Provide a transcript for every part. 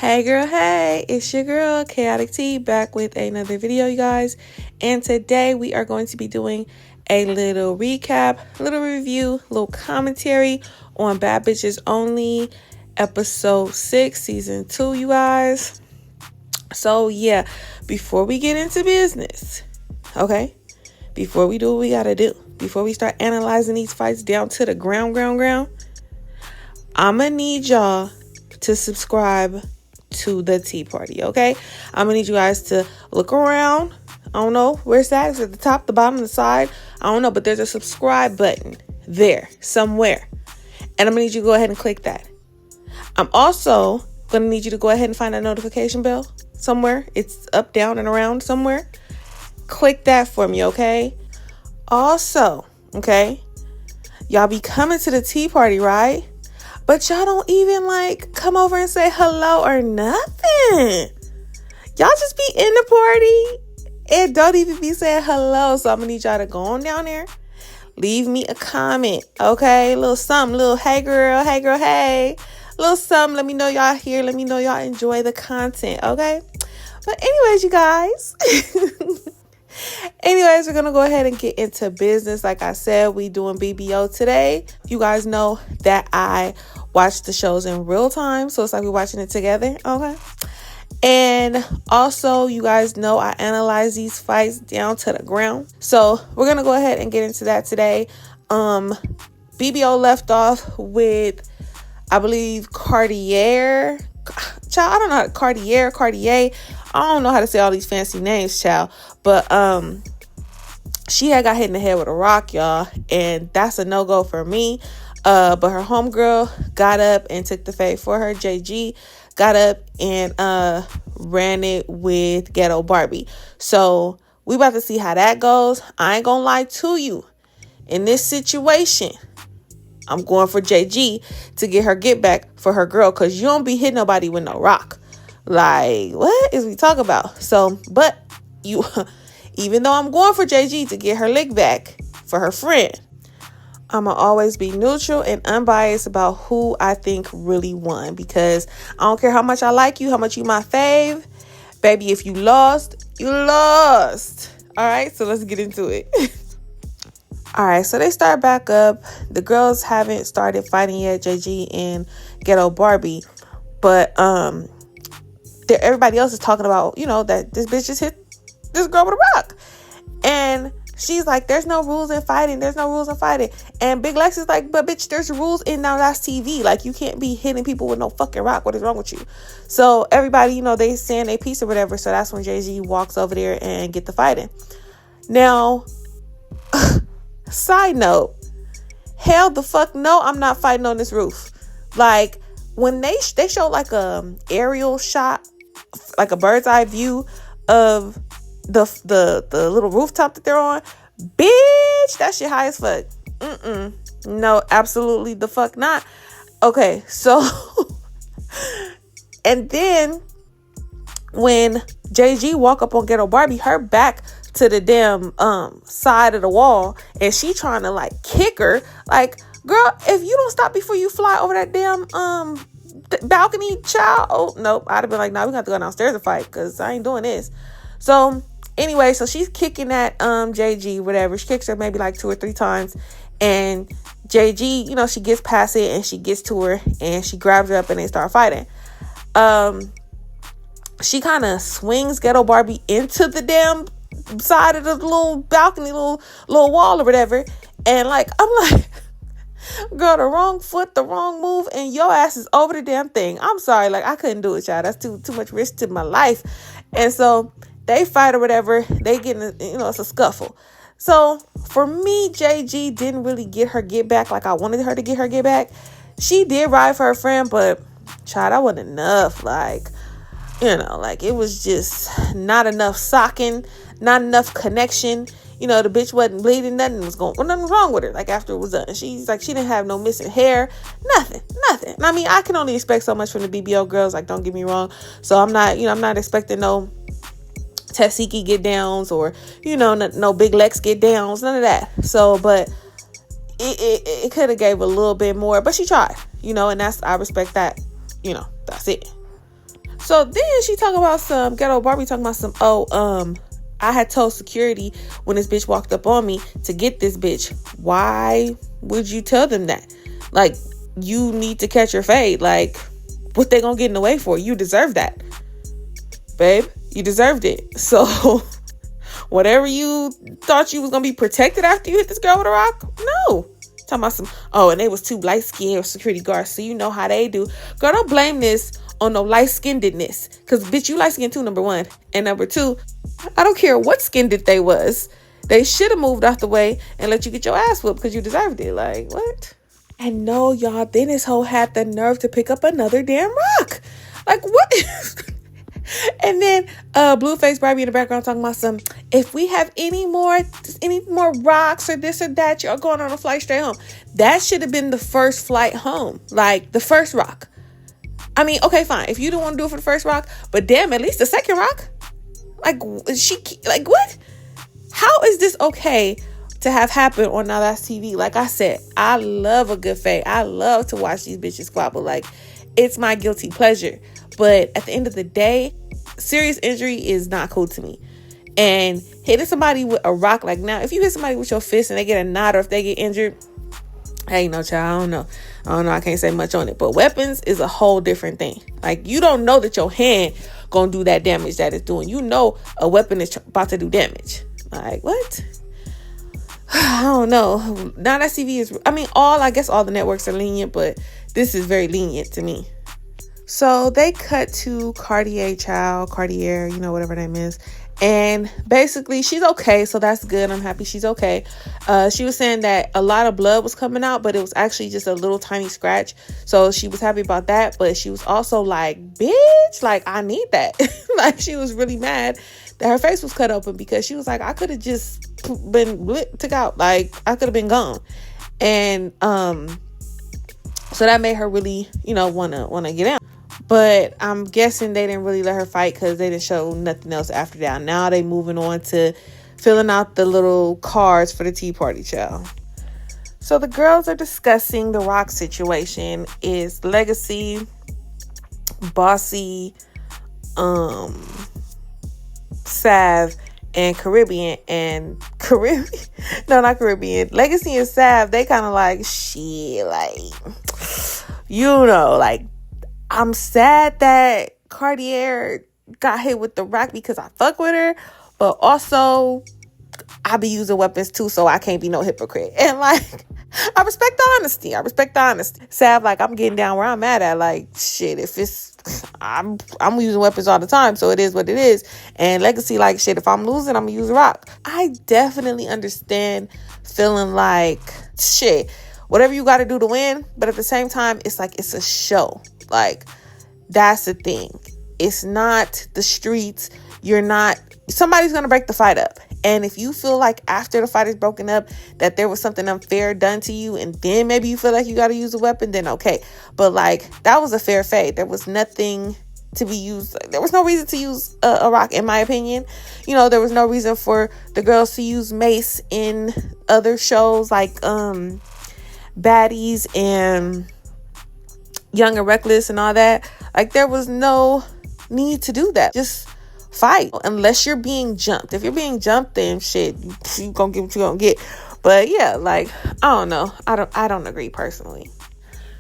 Hey girl, hey, it's your girl Kay-otic Tea back with another video, you guys. And today we are going to be doing a little recap, little review, little commentary on Bad Bitches Only episode 6 season 2, you guys. So yeah, before we get into business, okay, before we do what we gotta do, before we start analyzing these fights down to the ground, I'ma need y'all to subscribe to the Tea Party, okay? I'm gonna need you guys to look around. I don't know where's that. It's at the top, the bottom, the side. I don't know, but there's a subscribe button there somewhere, and I'm gonna need you to go ahead and click that. I'm also gonna need you to go ahead and find that notification bell somewhere. It's up, down, and around somewhere. Click that for me, okay? Also, okay, y'all be coming to the Tea Party, right? But y'all don't even come over and say hello or nothing. Y'all just be in the party and don't even be saying hello. So I'm gonna need y'all to go on down there, leave me a comment, okay? A little something, little hey girl, hey. Little something, let me know y'all here. Let me know y'all enjoy the content, okay? But anyways, you guys. Anyways, we're gonna go ahead and get into business. Like I said, we doing BBO today. You guys know that I watch the shows in real time, so it's like we're watching it together, okay? And also, you guys know I analyze these fights down to the ground, so we're gonna go ahead and get into that today. BBO left off with, I believe, Cartier. Child, I don't know Cartier. I don't know how to say all these fancy names, child. But she had got hit in the head with a rock, y'all, and that's a no-go for me. But her homegirl got up and took the fade for her. JG got up and ran it with Ghetto Barbie. So we about to see how that goes. I ain't gonna lie to you. In this situation, I'm going for JG to get her get back for her girl, because you don't be hitting nobody with no rock. Like, what is we talking about? So, but you, even though I'm going for JG to get her lick back for her friend, I'ma always be neutral and unbiased about who I think really won, because I don't care how much I like you, how much you my fave, baby. If you lost, you lost. All right, so let's get into it. All right, so they start back up. The girls haven't started fighting yet, JG and Ghetto Barbie, but everybody else is talking about, that this bitch just hit this girl with a rock, and she's like, there's no rules in fighting. And Big Lex is like, but bitch, there's rules in now that's TV. Like, you can't be hitting people with no fucking rock. What is wrong with you? So everybody, they saying their piece or whatever. So that's when JG walks over there and get the fighting. Now, side note, hell the fuck no, I'm not fighting on this roof. Like, when they show like a aerial shot, like a bird's eye view of the little rooftop that they're on, bitch, that shit high as fuck. No, absolutely the fuck not. Okay, so and then when JG walk up on Ghetto Barbie, her back to the damn side of the wall, and she trying to kick her. Like, girl, if you don't stop before you fly over that damn balcony, child. Oh nope, I'd have been like, nah, we got to go downstairs and fight, because I ain't doing this. So anyway, so she's kicking at JG, whatever. She kicks her maybe 2 or 3 times, and JG, she gets past it and she gets to her and she grabs her up and they start fighting. She kind of swings Ghetto Barbie into the damn side of the little balcony, little wall or whatever, and I'm like, girl, the wrong foot, the wrong move, and your ass is over the damn thing. I'm sorry, I couldn't do it, y'all. That's too much risk to my life. And so they fight or whatever. They get in, it's a scuffle. So for me, JG didn't really get her get back like I wanted her to get her get back. She did ride for her friend, but child, that wasn't enough. It was just not enough socking, not enough connection. The bitch wasn't bleeding, nothing was wrong with her. After it was done, she's she didn't have no missing hair, nothing. And I mean, I can only expect so much from the BBO girls. Don't get me wrong. So I'm not expecting no Tessiki get downs or no Big Lex get downs, none of that. So, but it could have gave a little bit more, but she tried, and I respect that. That's it. So then she talking about some ghetto Barbie talking about some, I had told security when this bitch walked up on me to get this bitch. Why would you tell them that? Like, you need to catch your fade. Like, what they gonna get in the way for? You deserve that, babe. You deserved it. So whatever you thought you was gonna be protected after you hit this girl with a rock, no. Talking about some, and they was two light-skinned security guards, so you know how they do. Girl, don't blame this on no light-skinnedness, because bitch, you light-skinned too, number one. And number two, I don't care what skinned they was. They should have moved out the way and let you get your ass whooped because you deserved it. Like, what? And no, y'all, then this hoe had the nerve to pick up another damn rock. Like, what? And then Blueface Barbie in the background talking about some, if we have any more rocks or this or that, you're going on a flight straight home. That should have been the first flight home. Like, the first rock. I mean, okay, fine. If you don't want to do it for the first rock, but damn, at least the second rock. Like, what? How is this okay to have happened on Now That's TV? Like I said, I love a good fade. I love to watch these bitches squabble. Like, it's my guilty pleasure. But at the end of the day, serious injury is not cool to me. And hitting somebody with a rock, like, now, if you hit somebody with your fist and they get a knot, or if they get injured, hey, no, child, I don't know. I can't say much on it. But weapons is a whole different thing. Like, you don't know that your hand gonna do that damage that it's doing. You know a weapon is about to do damage. Like, what? I don't know. Now that TV is, I guess all the networks are lenient, but this is very lenient to me. So they cut to Cartier, whatever her name is. And basically, she's okay. So that's good. I'm happy she's okay. She was saying that a lot of blood was coming out, but it was actually just a little tiny scratch. So she was happy about that. But she was also like, bitch, like, I need that. Like, she was really mad that her face was cut open, because she was like, I could have just been took out. Like, I could have been gone. And so that made her really, wanna get out. But I'm guessing they didn't really let her fight because they didn't show nothing else after that. Now they moving on to filling out the little cards for the tea party, child. So the girls are discussing the rock situation. Is Legacy, Bossy, Sav, and Caribbean. No, not Caribbean. Legacy and Sav, they kind of like, shit, like, like, I'm sad that Cartier got hit with the rock because I fuck with her, but also I be using weapons too, so I can't be no hypocrite. And like, I respect the honesty. Sav, like, I'm getting down where I'm at. Like, shit, if it's, I'm using weapons all the time, so it is what it is. And Legacy, like, shit, if I'm losing, I'm gonna use a rock. I definitely understand feeling like, shit, whatever you got to do to win, but at the same time, it's like, it's a show. Like, that's the thing. It's not the streets. Somebody's going to break the fight up. And if you feel like after the fight is broken up that there was something unfair done to you, and then maybe you feel like you got to use a weapon, then okay. But like, that was a fair fade. There was nothing to be used. There was no reason to use a rock, in my opinion. There was no reason for the girls to use mace in other shows like Baddies and Young and Reckless and all that. Like, there was no need to do that. Just fight, unless you're being jumped. If you're being jumped, then shit, you gonna get what you gonna get. But yeah, like, I don't know. I don't agree personally.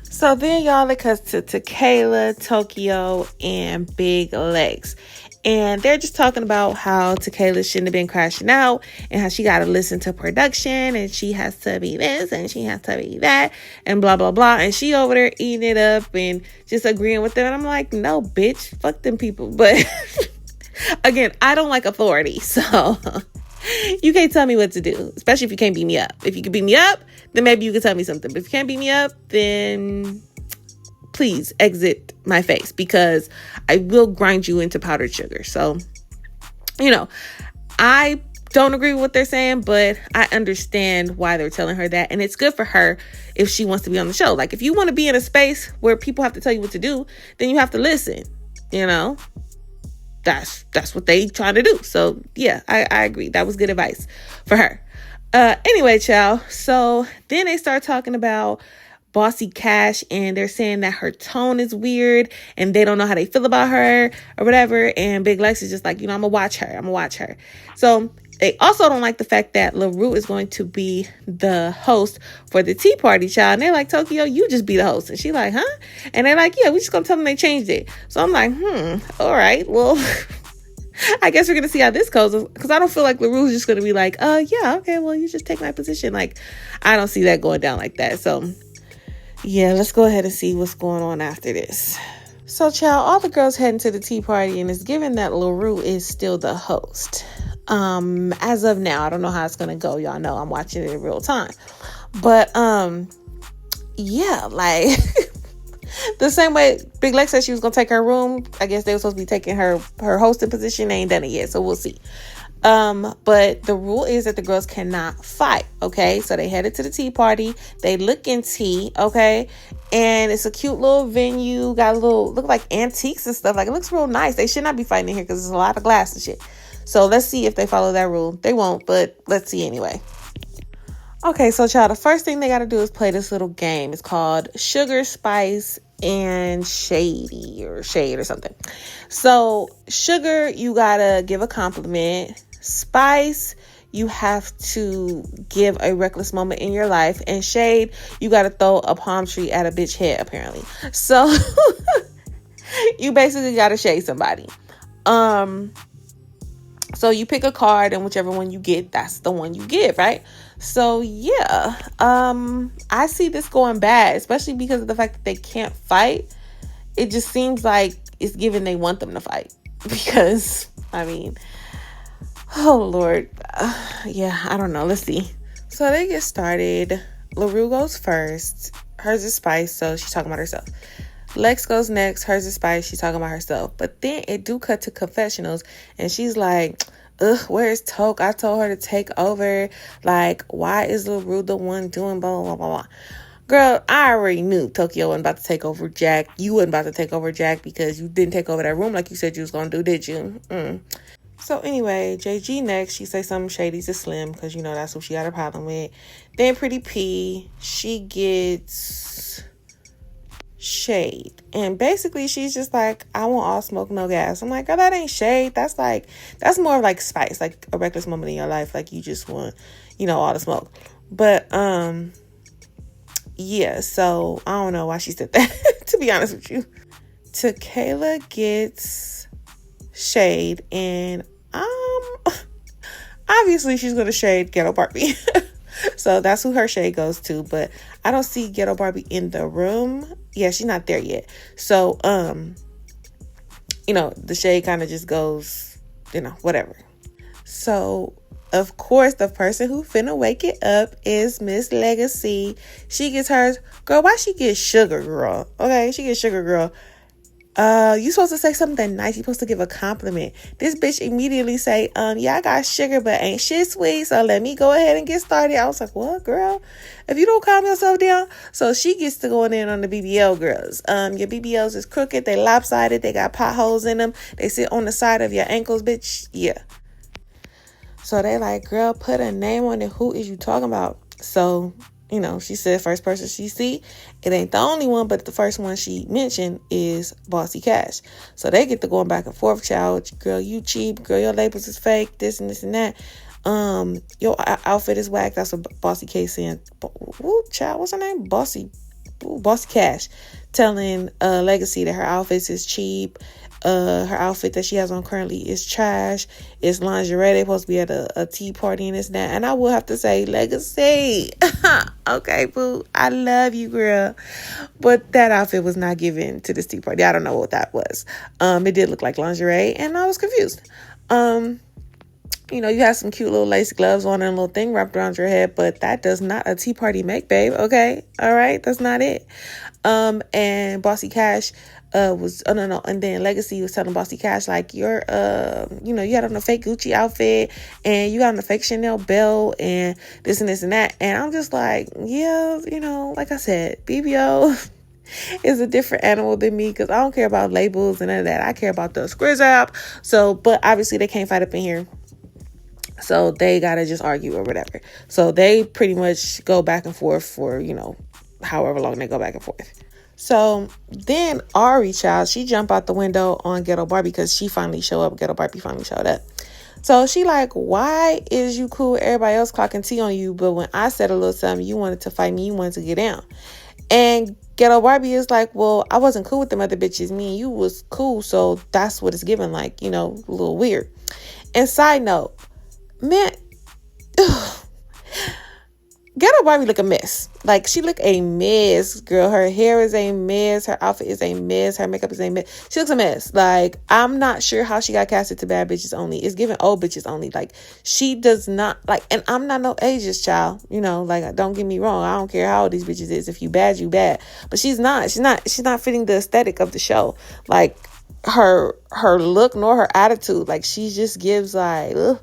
So then y'all, it cuts to Kayla, Tokyo, and Big Legs. And they're just talking about how Tequila shouldn't have been crashing out, and how she got to listen to production, and she has to be this and she has to be that, and blah, blah, blah. And she over there eating it up and just agreeing with them. And I'm like, no, bitch, fuck them people. But again, I don't like authority. So you can't tell me what to do, especially if you can't beat me up. If you can beat me up, then maybe you can tell me something. But if you can't beat me up, then please exit my face, because I will grind you into powdered sugar. So, I don't agree with what they're saying, but I understand why they're telling her that. And it's good for her if she wants to be on the show. Like, if you want to be in a space where people have to tell you what to do, then you have to listen, That's what they trying to do. So, yeah, I agree. That was good advice for her. Anyway, child. So then they start talking about Bossy Cash, and they're saying that her tone is weird and they don't know how they feel about her or whatever. And Big Lex is just like, I'm gonna watch her. So they also don't like the fact that LaRue is going to be the host for the tea party, child. And they're like, Tokyo, you just be the host. And she's like, huh? And they're like, yeah, we just gonna tell them they changed it. So I'm like, all right, well, I guess we're gonna see how this goes, because I don't feel like LaRue's just gonna be like, yeah, okay, well, you just take my position. Like, I don't see that going down like that. So yeah, let's go ahead and see what's going on after this. So, child, all the girls heading to the tea party, and it's given that LaRue is still the host. As of now, I don't know how it's gonna go. Y'all know I'm watching it in real time. But yeah, like the same way Big Lex said she was gonna take her room, I guess they were supposed to be taking her hosting position. They ain't done it yet, so we'll see. But the rule is that the girls cannot fight, okay? So they headed to the tea party. They look in tea, okay? And it's a cute little venue. Got look like antiques and stuff. Like, it looks real nice. They should not be fighting in here because there's a lot of glass and shit. So let's see if they follow that rule. They won't, but let's see anyway. Okay, so child, the first thing they got to do is play this little game. It's called Sugar, Spice, and Shade or something. So Sugar, you got to give a compliment. Spice, you have to give a reckless moment in your life. And Shade, you got to throw a palm tree at a bitch head, apparently. So you basically got to shade somebody. So you pick a card, and whichever one you get, that's the one you give, right? So yeah, I see this going bad, especially because of the fact that they can't fight. It just seems like it's given they want them to fight, because I mean, oh Lord, yeah, I don't know. Let's see. So they get started. LaRue goes first. Hers is Spice, so she's talking about herself. Lex goes next. Hers is Spice. She's talking about herself. But then it do cut to confessionals, and she's like, where's Toke? I told her to take over. Like, why is LaRue the one doing blah, blah, blah, blah. Girl, I already knew Tokyo wasn't about to take over Jack. You wasn't about to take over Jack because you didn't take over that room like you said you was going to do, did you? So anyway, JG next. She say something shady to Slim because, that's what she got a problem with. Then Pretty P, she gets shade, and basically she's just like, I want all smoke, no gas. I'm like, girl, that ain't shade. That's more of like Spice, like a reckless moment in your life, like you just want all the smoke. But yeah, so I don't know why she said that to be honest with you. Tequila gets shade, and obviously she's gonna shade Ghetto Barbie. So that's who her shade goes to, but I don't see Ghetto Barbie in the room. Yeah, she's not there yet. So, the shade kind of just goes, whatever. So, of course, the person who finna wake it up is Miss Legacy. She gets hers. Girl, why she get Sugar Girl? Okay, she gets Sugar Girl. You supposed to say something nice. You supposed to give a compliment. This bitch immediately say, yeah, I got sugar, but ain't shit sweet. So let me go ahead and get started. I was like, what, girl? If you don't calm yourself down. So she gets to go in on the BBL girls. Your BBLs is crooked. They lopsided. They got potholes in them. They sit on the side of your ankles, bitch. Yeah. So they like, girl, put a name on it. Who is you talking about? So, she said first person she see. It ain't the only one, but the first one she mentioned is Bossy Cash. So they get to going back and forth, child. Girl, you cheap. Girl, your labels is fake. This and this and that. Your outfit is whack. That's what Bossy K saying. Woo, child, what's her name? Bossy Cash. Telling Legacy that her outfits is cheap. Her outfit that she has on currently is trash. It's lingerie. They're supposed to be at a tea party and this and that. And I will have to say, Legacy. Okay, boo. I love you, girl. But that outfit was not given to this tea party. I don't know what that was. It did look like lingerie, and I was confused. You have some cute little lace gloves on and a little thing wrapped around your head, but that does not a tea party make, babe. Okay? All right? That's not it. And Bossy Cash was no, and then Legacy was telling Bossy Cash, like, you're you had on a fake Gucci outfit and you got on a fake Chanel belt and this and that. And I'm just like, yeah, like I said, BBO is a different animal than me, because I don't care about labels and none of that. I care about the squiz app. So, but obviously they can't fight up in here. So they gotta just argue or whatever. So they pretty much go back and forth for, however long they go back and forth. So then Ari, child, she jump out the window on Ghetto Barbie because she finally show up. Ghetto Barbie finally showed up. So she like, why is you cool with everybody else clocking tea on you, but when I said a little something, you wanted to fight me, you wanted to get down? And Ghetto Barbie is like, well, I wasn't cool with them other bitches. Me and you was cool, so that's what it's giving, like, you know, a little weird. And side note, man, Ghetto Barbie look a mess. Like, she look a mess, girl. Her hair is a mess. Her outfit is a mess. Her makeup is a mess. She looks a mess. Like, I'm not sure how she got casted to Bad Bitches Only. It's giving old bitches only. Like, she does not, like, and I'm not no ageist child. You know, like, don't get me wrong. I don't care how old these bitches is. If you bad, you bad. But she's not fitting the aesthetic of the show. Like, her look nor her attitude. Like, she just gives, like, ugh.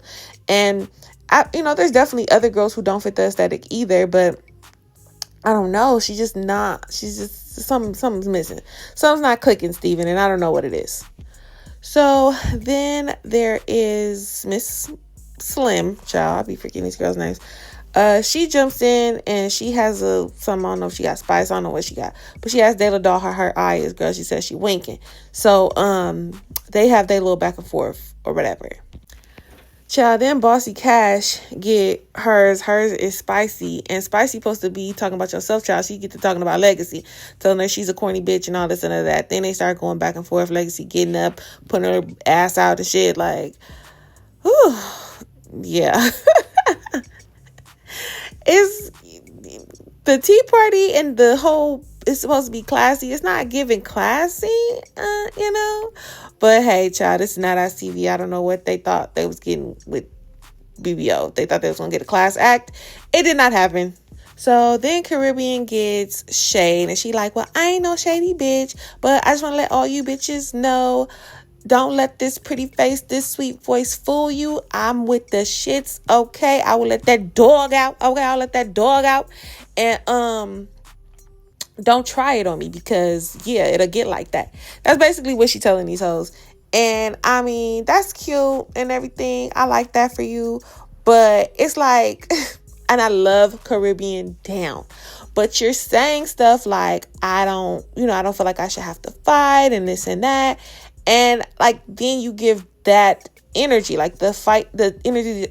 And there's definitely other girls who don't fit the aesthetic either, but I don't know. She's just something's missing. Something's not clicking, Steven, and I don't know what it is. So then there is Miss Slim, child. I'll be freaking these girls' names. She jumps in and she has something, I don't know if she got spice, I don't know what she got, but she asked Dayla Doll how her eye is, girl. She says she winking. So they have their little back and forth or whatever. Child, then Bossy Cash get hers. Hers is Spicy. And Spicy supposed to be talking about yourself, child. She get to talking about Legacy. Telling her she's a corny bitch and all this and all that. Then they start going back and forth. Legacy getting up, putting her ass out and shit. Like, whew. Yeah. It's the tea party and the whole, it's supposed to be classy. It's not giving classy, But hey, child, it's not our TV. I don't know what they thought they was getting with BBO. They thought they was going to get a class act. It did not happen. So then Caribbean gets shade. And she like, well, I ain't no shady bitch. But I just want to let all you bitches know, don't let this pretty face, this sweet voice fool you. I'm with the shits, okay? I will let that dog out. Okay, I'll let that dog out. And, don't try it on me because, yeah, it'll get like that. That's basically what she's telling these hoes. And, I mean, that's cute and everything. I like that for you. But it's like, and I love Caribbean down. But you're saying stuff like, I don't feel like I should have to fight and this and that. And, like, then you give that energy, like the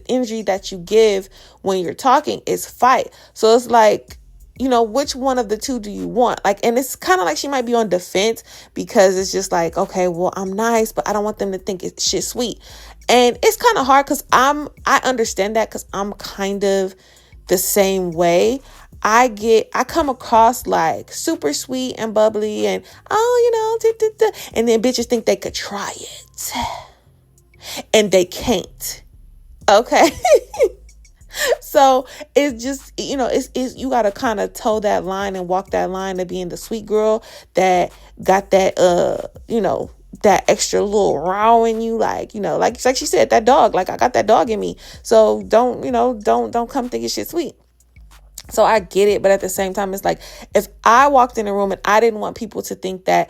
energy that you give when you're talking is fight. So it's like, which one of the two do you want? Like, and it's kind of like she might be on defense because it's just like, okay, well, I'm nice, but I don't want them to think it's shit sweet. And it's kind of hard because I understand that because I'm kind of the same way. I come across like super sweet and bubbly and, and then bitches think they could try it and they can't. Okay. So it's just, it's you got to kind of toe that line and walk that line of being the sweet girl that got that, that extra little raw in you. Like she said, that dog, like I got that dog in me. So don't come thinking shit sweet. So I get it. But at the same time, it's like, if I walked in a room and I didn't want people to think that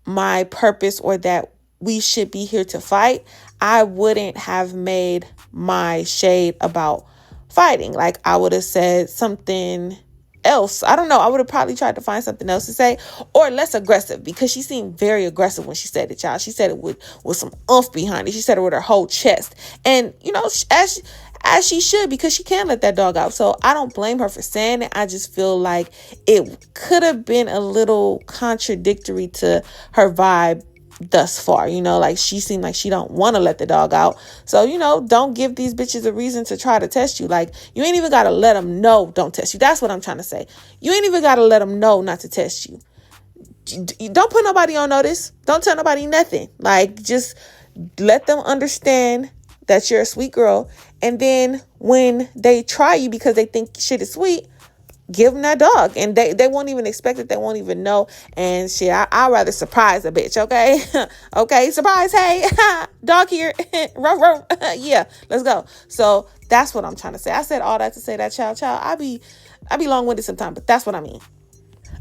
my purpose or that we should be here to fight, I wouldn't have made my shade about fighting. Like, I would have said something else. I don't know. I would have probably tried to find something else to say, or less aggressive, because she seemed very aggressive when she said it, child. She said it with some oomph behind it. She said it with her whole chest. And, as she should, because she can't let that dog out. So I don't blame her for saying it. I just feel like it could have been a little contradictory to her vibe thus far. Like, she seemed like she don't want to let the dog out. So, don't give these bitches a reason to try to test you. Like, you ain't even got to let them know don't test you. That's what I'm trying to say. You ain't even got to let them know not to test you. Don't put nobody on notice. Don't tell nobody nothing. Like, just let them understand that you're a sweet girl. And then when they try you because they think shit is sweet, give them that dog. And they won't even expect it. They won't even know. And shit, I'd rather surprise a bitch, okay? Okay, surprise, hey, dog here. Ruff. Yeah, let's go. So that's what I'm trying to say. I said all that to say that, child. I be long-winded sometimes, but that's what I mean.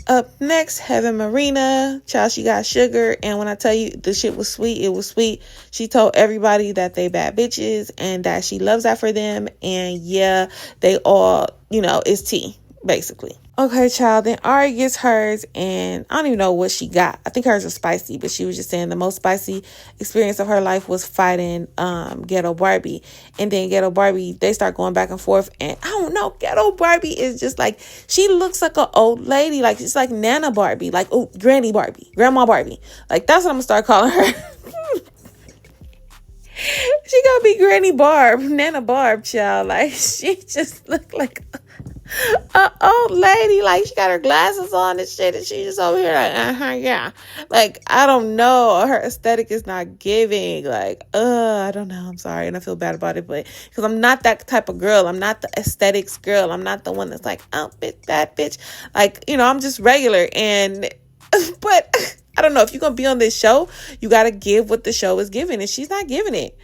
Up next, Heaven Marina. Child, she got sugar. And when I tell you the shit was sweet, it was sweet. She told everybody that they bad bitches and that she loves that for them. And yeah, they all, it's tea, basically. Okay, child. Then Ari gets hers, and I don't even know what she got. I think hers was spicy, but she was just saying the most spicy experience of her life was fighting Ghetto Barbie. And then Ghetto Barbie, they start going back and forth, and I don't know, Ghetto Barbie is just like, she looks like an old lady, like she's like Nana Barbie, like, oh, Granny Barbie, Grandma Barbie. Like, that's what I'm gonna start calling her. She gonna be Granny Barb, Nana Barb, child. Like, she just look like a old lady. Like, she got her glasses on and shit, and she just over here like, yeah. Like, I don't know. Her aesthetic is not giving. Like, I don't know. I'm sorry, and I feel bad about it, but because I'm not that type of girl. I'm not the aesthetics girl. I'm not the one that's like, oh, bitch, that bitch. Like, I'm just regular, and but I don't know, if you're gonna be on this show, you gotta give what the show is giving, and she's not giving it.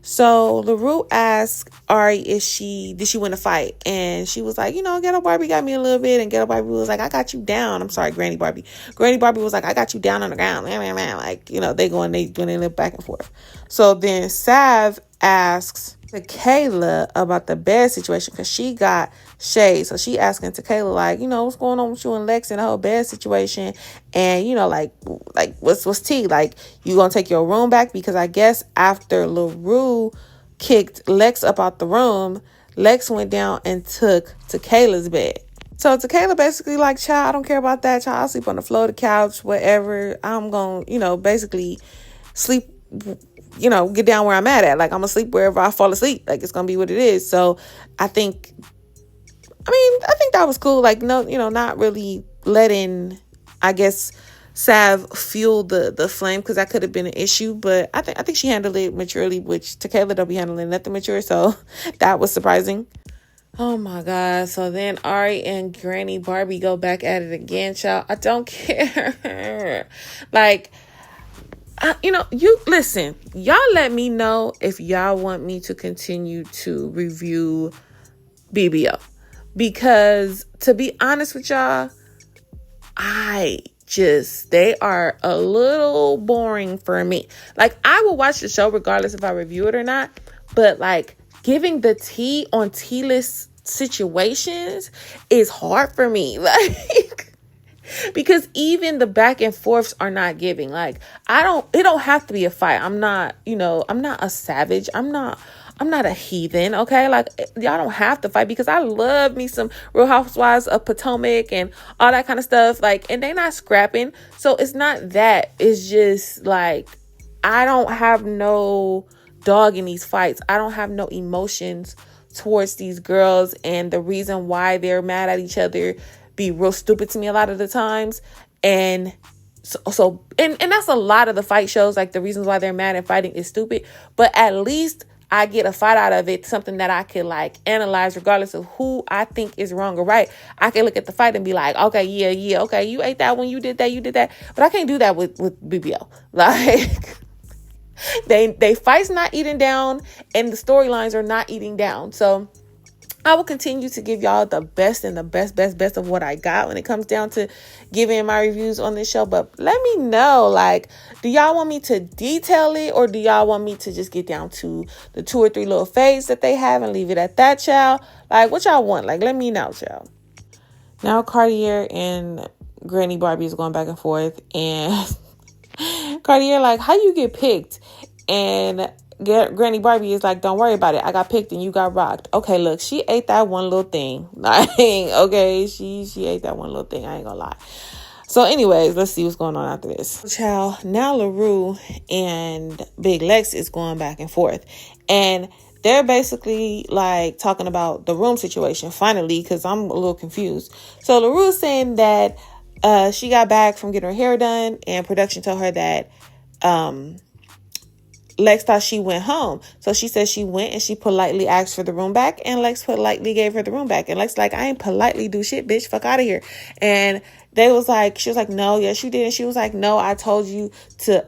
So LaRue asked Ari did she win a fight? And she was like, Ghetto Barbie got me a little bit. And Ghetto Barbie was like, I got you down. I'm sorry, Granny Barbie. Granny Barbie was like, I got you down on the ground. Like, they live back and forth. So then Sav asks Kayla about the bed situation, because she got shade. So she asking to Kayla, like, what's going on with you and Lex and the whole bed situation? And, like what's tea? Like, you gonna take your room back? Because I guess after LaRue kicked Lex up out the room, Lex went down and took to Kayla's bed. So Kayla basically like, child, I don't care about that, child. I'll sleep on the floor, the couch, whatever. I'm gonna, basically sleep, get down where I'm at. Like, I'm gonna sleep wherever I fall asleep. Like, it's gonna be what it is. So I think that was cool. Like, no, not really letting, I guess, Sav fuel the flame, because that could have been an issue. But I think she handled it maturely, which Kayla don't be handling nothing mature. So that was surprising. Oh my God. So then Ari and Granny Barbie go back at it again, child. I don't care. Like, you listen, y'all let me know if y'all want me to continue to review BBO. Because to be honest with y'all, they are a little boring for me. Like, I will watch the show regardless if I review it or not. But like, giving the tea on tea-less situations is hard for me. Like, because even the back and forths are not giving. Like, it don't have to be a fight. I'm not a savage. I'm not a heathen, okay? Like, y'all don't have to fight, because I love me some Real Housewives of Potomac and all that kind of stuff. Like, and they not scrapping. So it's not that. It's just like, I don't have no dog in these fights. I don't have no emotions towards these girls, and the reason why they're mad at each other be real stupid to me a lot of the times. And so that's a lot of the fight shows. Like, the reasons why they're mad and fighting is stupid, but at least I get a fight out of it, something that I could like analyze regardless of who I think is wrong or right. I can look at the fight and be like, okay, yeah, okay, you ate that one, you did that. But I can't do that with BBO. Like, they fights not eating down, and the storylines are not eating down. So I will continue to give y'all the best and the best of what I got when it comes down to giving my reviews on this show. But let me know, like, do y'all want me to detail it, or do y'all want me to just get down to the 2 or 3 little fades that they have and leave it at that, child? Like, what y'all want? Like, let me know, child. Now Cartier and Granny Barbie is going back and forth, and Cartier like, how you get picked? And Granny Barbie is like, don't worry about it. I got picked and you got rocked. Okay, look, she ate that one little thing. Like, okay, she ate that one little thing. I ain't gonna lie. So anyways, let's see what's going on after this. Child, now LaRue and Big Lex is going back and forth. And they're basically like talking about the room situation finally, because I'm a little confused. So LaRue is saying that she got back from getting her hair done, and production told her that Lex thought she went home. So she said she went, and she politely asked for the room back, and Lex politely gave her the room back. And Lex like, I ain't politely do shit, bitch. Fuck out of here. And she was like, no, yes, you did. And she was like, no, I told you to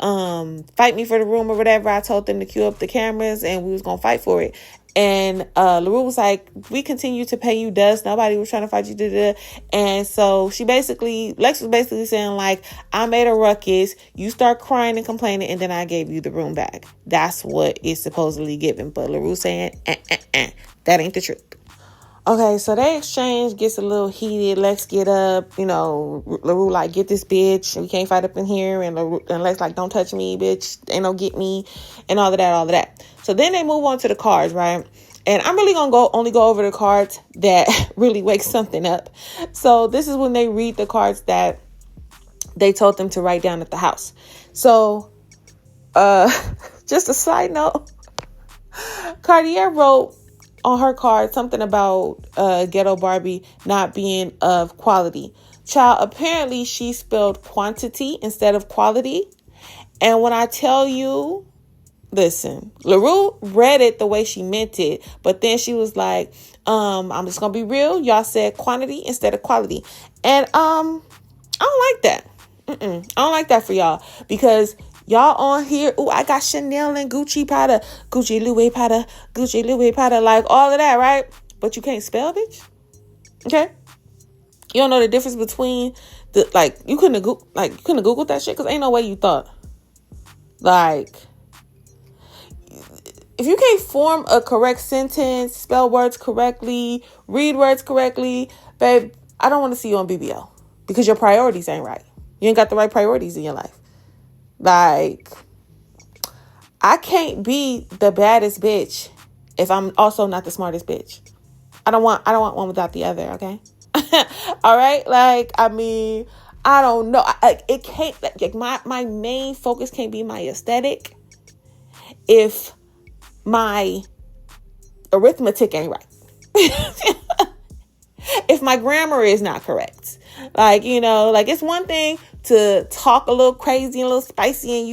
fight me for the room or whatever. I told them to cue up the cameras, and we was gonna fight for it. And LaRue was like, we continue to pay you dust. Nobody was trying to fight you. And so Lex was basically saying like, I made a ruckus. You start crying and complaining, and then I gave you the room back. That's what is supposedly given. But LaRue saying, that ain't the truth. Okay, so they exchange, gets a little heated. Lex get up, LaRue like, get this bitch. We can't fight up in here. And Lex like, don't touch me, bitch. Ain't no get me. And all of that. So then they move on to the cards, right? And I'm really going to only go over the cards that really wake something up. So this is when they read the cards that they told them to write down at the house. So, just a side note, Cartier wrote on her card something about Ghetto Barbie not being of quality. Child, apparently she spelled quantity instead of quality. And when I tell you, listen, LaRue read it the way she meant it, but then she was like, I'm just gonna be real. Y'all said quantity instead of quality. And I don't like that. I don't like that for y'all, because y'all on here, I got Chanel and Gucci powder, Gucci Louis powder, like all of that, right? But you can't spell, bitch. Okay? You don't know the difference between you couldn't have Googled that shit, because ain't no way you thought. Like, if you can't form a correct sentence, spell words correctly, read words correctly, babe, I don't want to see you on BBO, because your priorities ain't right. You ain't got the right priorities in your life. Like, I can't be the baddest bitch if I'm also not the smartest bitch. I don't want one without the other, okay? All right? Like, I mean, I don't know. It can't, like, my main focus can't be my aesthetic if my arithmetic ain't right. If my grammar is not correct. Like, it's one thing to talk a little crazy and a little spicy and,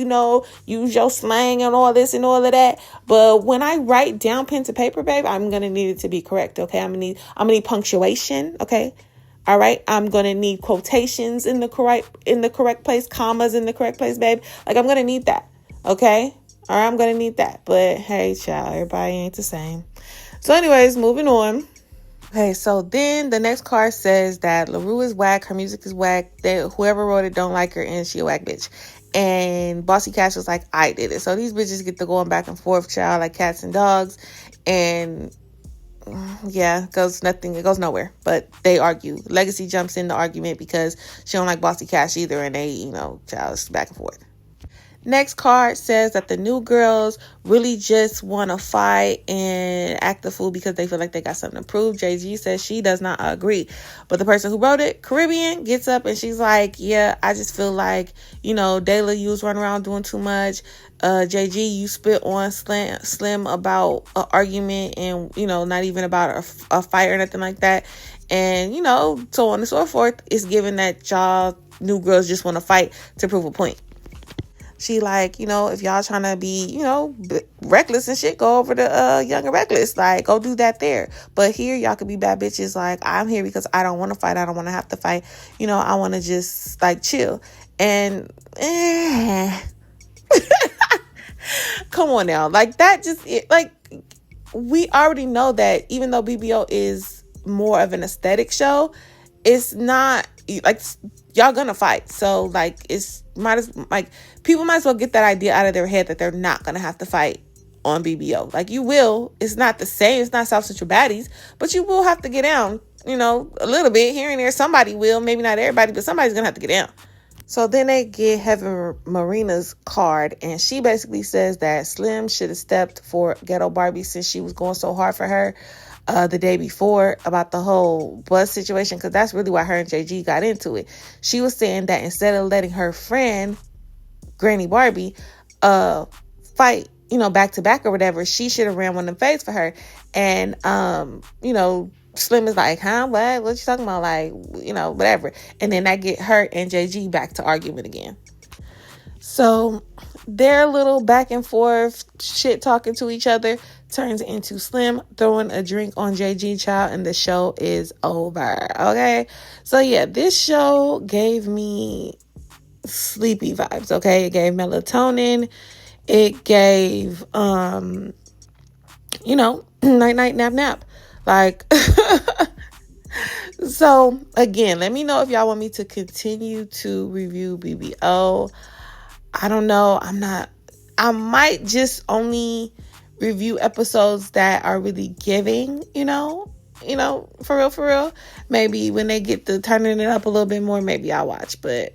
use your slang and all this and all of that. But when I write down pen to paper, babe, I'm going to need it to be correct. Okay. I'm going to need punctuation. Okay. All right. I'm going to need quotations in the correct place, commas in the correct place, babe. Like, I'm going to need that. Okay. All right. I'm going to need that. But hey, child, everybody ain't the same. So anyways, moving on. Okay, so then the next card says that LaRue is whack, her music is whack, that whoever wrote it don't like her, and she a whack bitch. And Bossy Cash was like, I did it. So these bitches get to going back and forth, child, like cats and dogs. And yeah, it goes nowhere. But they argue. Legacy jumps in the argument because she don't like Bossy Cash either, and they, child, it's back and forth. Next card says that the new girls really just want to fight and act a fool because they feel like they got something to prove. JG says she does not agree. But the person who wrote it, Caribbean, gets up and she's like, yeah, I just feel like, Dayla, you was running around doing too much. JG, you spit on Slim about an argument and, not even about a fight or nothing like that. And, so on and so forth. It's given that y'all new girls just want to fight to prove a point. She like, if y'all trying to be, reckless and shit, go over to Young and Reckless. Like, go do that there. But here, y'all could be bad bitches. Like, I'm here because I don't want to fight. I don't want to have to fight. I want to just, like, chill. And, come on now. Like, that just, we already know that even though BBO is more of an aesthetic show, it's not, like, y'all gonna fight. So, like, people might as well get that idea out of their head that they're not gonna have to fight on BBO. Like, you will. It's not the same. It's not South Central Baddies, but you will have to get down, a little bit here and there. Somebody will. Maybe not everybody, but somebody's gonna have to get down. So then they get Heaven Marina's card, and she basically says that Slim should have stepped for Ghetto Barbie since she was going so hard for her the day before about the whole bus situation, because that's really why her and JG got into it. She was saying that instead of letting her friend Granny Barbie fight, back to back or whatever, she should have ran one of them fades for her. And Slim is like, huh, what you talking about? Like, whatever. And then that get her and JG back to argument again. So their little back and forth shit talking to each other turns into Slim throwing a drink on JG, child, and the show is over. Okay. So yeah, this show gave me sleepy vibes. Okay. It gave melatonin. It gave, night, nap. Like, so again, let me know if y'all want me to continue to review BBO. I don't know. I might just only review episodes that are really giving, you know, for real. Maybe when they get to turning it up a little bit more, maybe I'll watch. But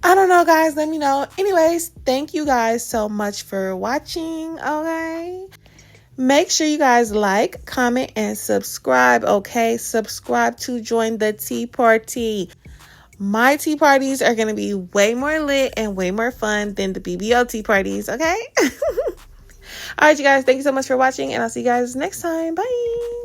I don't know, guys. Let me know. Anyways, thank you guys so much for watching, okay? Make sure you guys like, comment, and subscribe, okay? Subscribe to join the tea party. My tea parties are going to be way more lit and way more fun than the BBO tea parties, okay? All right, you guys. Thank you so much for watching, and I'll see you guys next time. Bye.